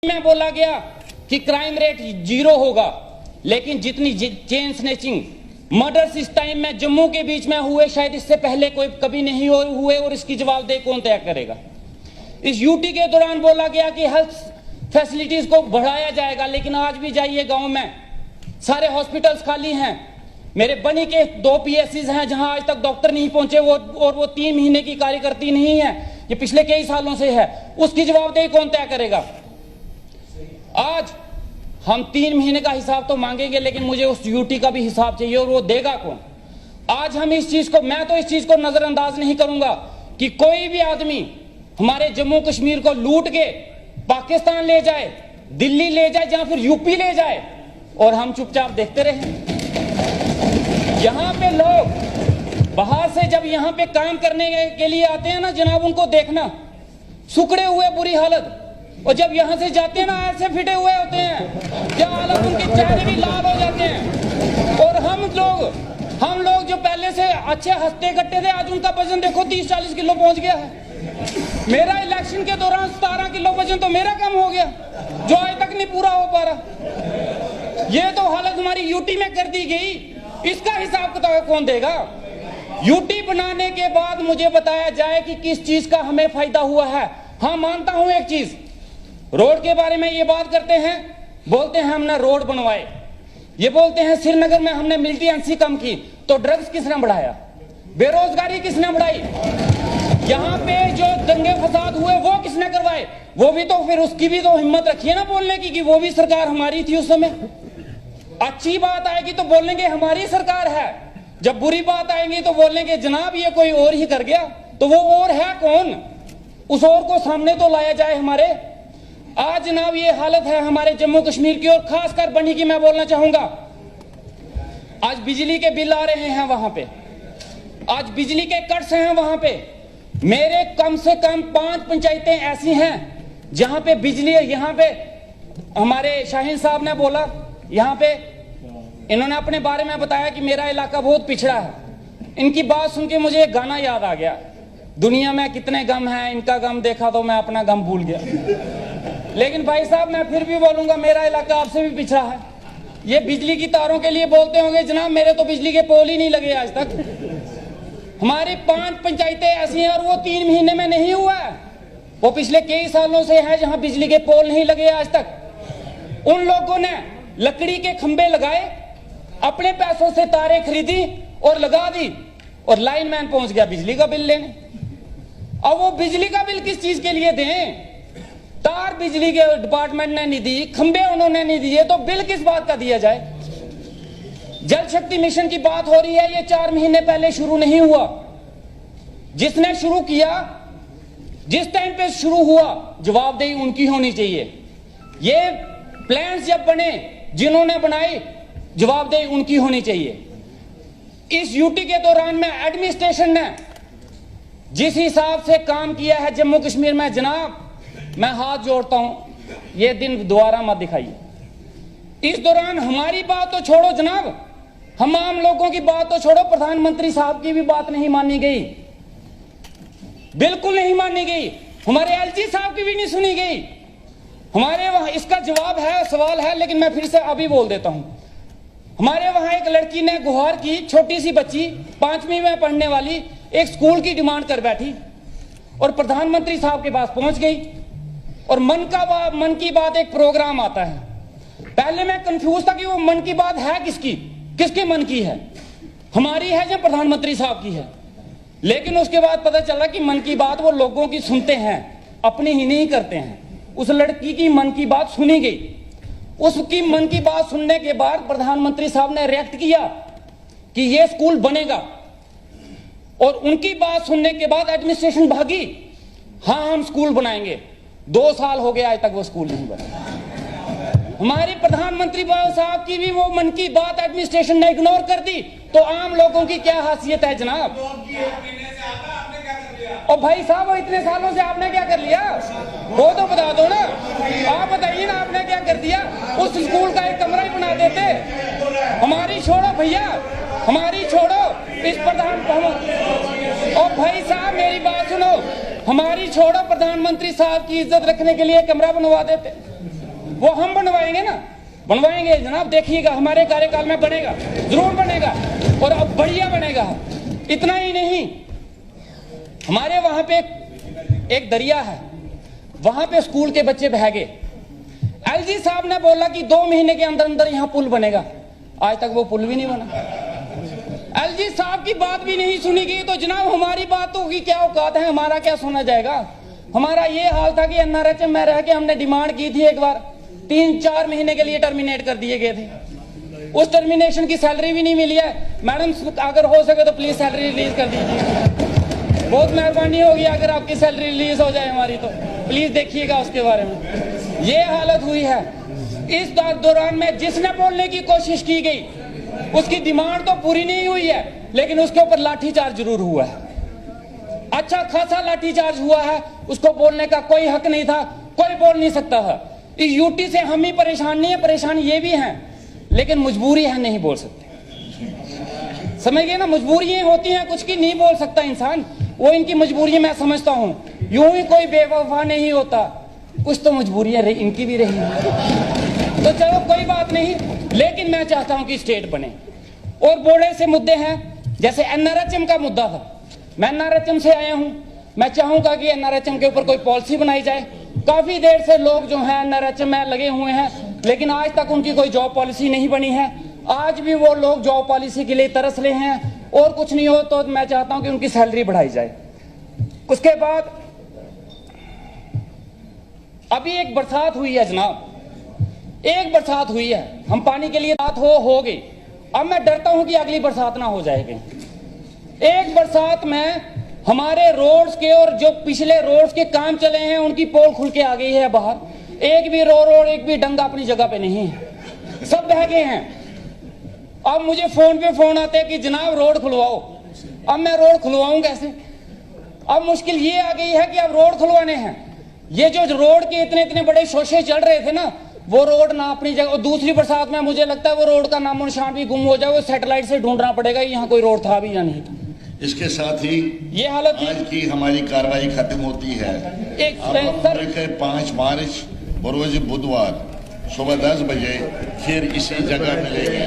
में बोला गया कि क्राइम रेट 0 होगा, लेकिन जितनी चेन स्नैचिंग मर्डर्स इस टाइम में जम्मू के बीच में हुए शायद इससे पहले कोई कभी नहीं हुए, और इसकी जवाबदेही कौन तय करेगा। इस यूटी के दौरान बोला गया कि हेल्थ फैसिलिटीज को बढ़ाया जाएगा, लेकिन आज भी जाइए गांव में सारे हॉस्पिटल्स खाली हैं। मेरे बनी के 2 पीएससीज हैं जहां आज तक डॉक्टर नहीं पहुंचे, वो 3 महीने की कार्यकर्ती नहीं है, ये पिछले कई सालों से है। उसकी जवाबदेही कौन तय करेगा। आज हम 3 महीने का हिसाब तो मांगेंगे, लेकिन मुझे उस यूटी का भी हिसाब चाहिए, और वो देगा कौन। आज हम इस चीज को, मैं तो इस चीज को नजरअंदाज नहीं करूंगा कि कोई भी आदमी हमारे जम्मू कश्मीर को लूट के पाकिस्तान ले जाए, दिल्ली ले जाए या फिर यूपी ले जाए और हम चुपचाप देखते रहे। यहां पे लोग बाहर से जब यहां पे काम करने के लिए आते हैं ना जनाब, उनको देखना सुकड़े हुए बुरी हालत, और जब यहां से जाते हैं ना ऐसे फिटे हुए होते हैं, क्या हालत, उनके चेहरे भी लाल हो जाते हैं। और हम लोग जो पहले से अच्छे हंसते कट्टे थे, आज उनका वजन देखो 30-40 किलो पहुंच गया है। मेरा इलेक्शन के दौरान 17 किलो वजन तो मेरा कम हो गया, जो आज तक नहीं पूरा हो पा रहा। ये तो हालत हमारी यूटी में कर दी गई, इसका हिसाब किताब कौन देगा। यूटी बनाने के बाद मुझे बताया जाए कि किस चीज का हमें फायदा हुआ है। हाँ, मानता हूं एक चीज, रोड के बारे में ये बात करते हैं, बोलते हैं हमने रोड बनवाए, ये बोलते हैं श्रीनगर में हमने मिलिटेंसी कम की, तो ड्रग्स किसने बढ़ाया, बेरोजगारी किसने बढ़ाई, यहाँ पे जो दंगे फसाद हुए वो किसने करवाए। वो भी तो फिर उसकी भी तो हिम्मत रखिए ना बोलने की कि वो भी सरकार हमारी थी उस समय। अच्छी बात आएगी तो बोलेंगे हमारी सरकार है, जब बुरी बात आएगी तो बोलेंगे जनाब ये कोई और ही कर गया। तो वो और है कौन, उस और को सामने तो लाया जाए हमारे। आज जनाब ये हालत है हमारे जम्मू कश्मीर की, और खासकर बनी की मैं बोलना चाहूंगा। आज बिजली के बिल आ रहे हैं वहां पे, आज बिजली के कट्स हैं वहां पे। मेरे कम से कम 5 पंचायतें ऐसी हैं जहां पे बिजली, यहां पे हमारे शाहीन साहब ने बोला, यहां पे इन्होंने अपने बारे में बताया कि मेरा इलाका बहुत पिछड़ा है। इनकी बात सुन के मुझे एक गाना याद आ गया, दुनिया में कितने गम हैं, इनका गम देखा तो मैं अपना गम भूल गया। लेकिन भाई साहब मैं फिर भी बोलूंगा, मेरा इलाका आपसे भी पिछड़ा है। ये बिजली की तारों के लिए बोलते होंगे जनाब, मेरे तो बिजली के पोल ही नहीं लगे आज तक। हमारी 5 पंचायतें ऐसी हैं और वो 3 महीने में नहीं हुआ है, वो पिछले कई सालों से है जहां बिजली के पोल नहीं लगे आज तक। उन लोगों ने लकड़ी के खंबे लगाए, अपने पैसों से तारें खरीदी और लगा दी, और लाइनमैन पहुंच गया बिजली का बिल लेने। अब वो बिजली का बिल किस चीज के लिए दें, तार बिजली के डिपार्टमेंट ने नहीं दी, खंबे उन्होंने नहीं दिए, तो बिल किस बात का दिया जाए। जल शक्ति मिशन की बात हो रही है, ये 4 महीने पहले शुरू नहीं हुआ। जिसने शुरू किया, जिस टाइम पे शुरू हुआ, जवाबदेही उनकी होनी चाहिए। ये प्लान्स जब बने, जिन्होंने बनाए, जवाबदेही उनकी होनी चाहिए। इस यूटी के दौरान में एडमिनिस्ट्रेशन ने जिस हिसाब से काम किया है जम्मू कश्मीर में, जनाब मैं हाथ जोड़ता हूं, ये दिन दोबारा मत दिखाइए। इस दौरान हमारी बात तो छोड़ो जनाब, हम आम लोगों की बात तो छोड़ो, प्रधानमंत्री साहब की भी बात नहीं मानी गई, बिल्कुल नहीं मानी गई। हमारे एलजी साहब की भी नहीं सुनी गई। हमारे वहां इसका जवाब है, सवाल है, लेकिन मैं फिर से अभी बोल देता हूं। हमारे वहां एक लड़की ने गुहार की, छोटी सी बच्ची 5वीं में पढ़ने वाली, एक स्कूल की डिमांड कर बैठी और प्रधानमंत्री साहब के पास पहुंच गई। और मन की बात एक प्रोग्राम आता है। पहले मैं कंफ्यूज था कि वो मन की बात है किसकी, किसके मन की है, हमारी है या प्रधानमंत्री साहब की है। लेकिन उसके बाद पता चला कि मन की बात वो लोगों की सुनते हैं, अपनी ही नहीं करते हैं। उस लड़की की मन की बात सुनी गई। उसकी मन की बात सुनने के बाद प्रधानमंत्री साहब ने रिएक्ट किया कि ये स्कूल बनेगा, और उनकी बात सुनने के बाद एडमिनिस्ट्रेशन भागी, हाँ हम स्कूल बनाएंगे। 2 साल हो गए आज तक वो स्कूल नहीं बना। हमारी प्रधानमंत्री साहब की भी वो मन की बात एडमिनिस्ट्रेशन ने इग्नोर कर दी, तो आम लोगों की क्या हैसियत है जनाब। और भाई साहब वो इतने सालों से आपने क्या कर लिया, वो तो बता दो ना, आप बताइए ना आपने क्या कर दिया। उस स्कूल का एक कमरा ही बना देते। हमारी छोड़ो भैया, हमारी छोड़ो, इस प्रधान। और भाई साहब मेरी बात सुनो, हमारी छोड़ो, प्रधानमंत्री साहब की इज्जत रखने के लिए कमरा बनवा देते। वो हम बनवाएंगे ना, बनवाएंगे जनाब, देखिएगा हमारे कार्यकाल में बनेगा, जरूर बनेगा और अब बढ़िया बनेगा। इतना ही नहीं, हमारे वहां पे एक दरिया है, वहां पे स्कूल के बच्चे बह गए। एलजी साहब ने बोला कि 2 महीने के अंदर अंदर यहां पुल बनेगा, आज तक वो पुल भी नहीं बना। एलजी साहब की बात भी नहीं सुनी गई, तो जनाब हमारी बातों की क्या औकात है, हमारा क्या सुना जाएगा। हमारा ये हाल था कि एनआरएचएम में रह के हमने डिमांड की थी, एक बार 3-4 महीने के लिए टर्मिनेट कर दिए गए थे। उस टर्मिनेशन की सैलरी भी नहीं मिली है। मैडम अगर हो सके तो प्लीज सैलरी रिलीज कर दीजिए, बहुत मेहरबानी होगी अगर आपकी सैलरी रिलीज हो जाए हमारी, तो प्लीज देखिएगा उसके बारे में। ये हालत हुई है। इस दौरान में जिसने बोलने की कोशिश की गई उसकी डिमांड तो पूरी नहीं हुई है, लेकिन उसके ऊपर लाठीचार्ज जरूर हुआ है, अच्छा खासा लाठीचार्ज हुआ है। उसको बोलने का कोई हक नहीं था, कोई बोल नहीं सकता था। इस यूटी से हम ही परेशान नहीं है, परेशान ये भी हैं, लेकिन मजबूरी है, नहीं बोल सकते। समझ गए ना, मजबूरियां होती हैं कुछ की, नहीं बोल सकता इंसान, वो इनकी मजबूरी मैं समझता हूं। यूं ही कोई बेवफा नहीं होता, कुछ तो मजबूरियां इनकी भी रही। तो चलो कोई बात नहीं, लेकिन मैं चाहता हूं कि स्टेट बने। और बड़े से मुद्दे हैं, जैसे एनआरएचएम का मुद्दा था। मैं एनआरएचएम से आया हूं, मैं चाहूंगा कि एनआरएचएम के ऊपर कोई पॉलिसी बनाई जाए। काफी देर से लोग जो हैं एनआरएचएम में लगे हुए हैं, लेकिन आज तक उनकी कोई जॉब पॉलिसी नहीं बनी है। आज भी वो लोग जॉब पॉलिसी के लिए तरस रहे हैं, और कुछ नहीं हो तो मैं चाहता हूं कि उनकी सैलरी बढ़ाई जाए। उसके बाद अभी एक बरसात हुई है जनाब, एक बरसात हुई है, हम पानी के लिए बात हो गई। अब मैं डरता हूं कि अगली बरसात ना हो जाएगी। एक बरसात में हमारे रोड्स के और जो पिछले रोड्स के काम चले हैं उनकी पोल खुल के आ गई है बाहर। एक भी रोड एक भी डंगा अपनी जगह पे नहीं है, सब बह गए हैं। अब मुझे फोन पे फोन आते हैं कि जनाब रोड खुलवाओ। अब मैं रोड खुलवाऊं कैसे? अब मुश्किल ये आ गई है कि अब रोड खुलवाने हैं। ये जो रोड के इतने इतने बड़े शोशे चल रहे थे ना, वो रोड ना अपनी जगह। और दूसरी बरसात में मुझे लगता है वो रोड का नामो निशान भी गुम हो जाए, वो सैटेलाइट से ढूंढना पड़ेगा यहाँ कोई रोड था भी या नहीं था। इसके साथ ही ये हालत आज की हमारी कार्रवाई खत्म होती है। अब 5 मार्च बरोज बुधवार सुबह 10 बजे फिर इसी जगह मिलेंगे।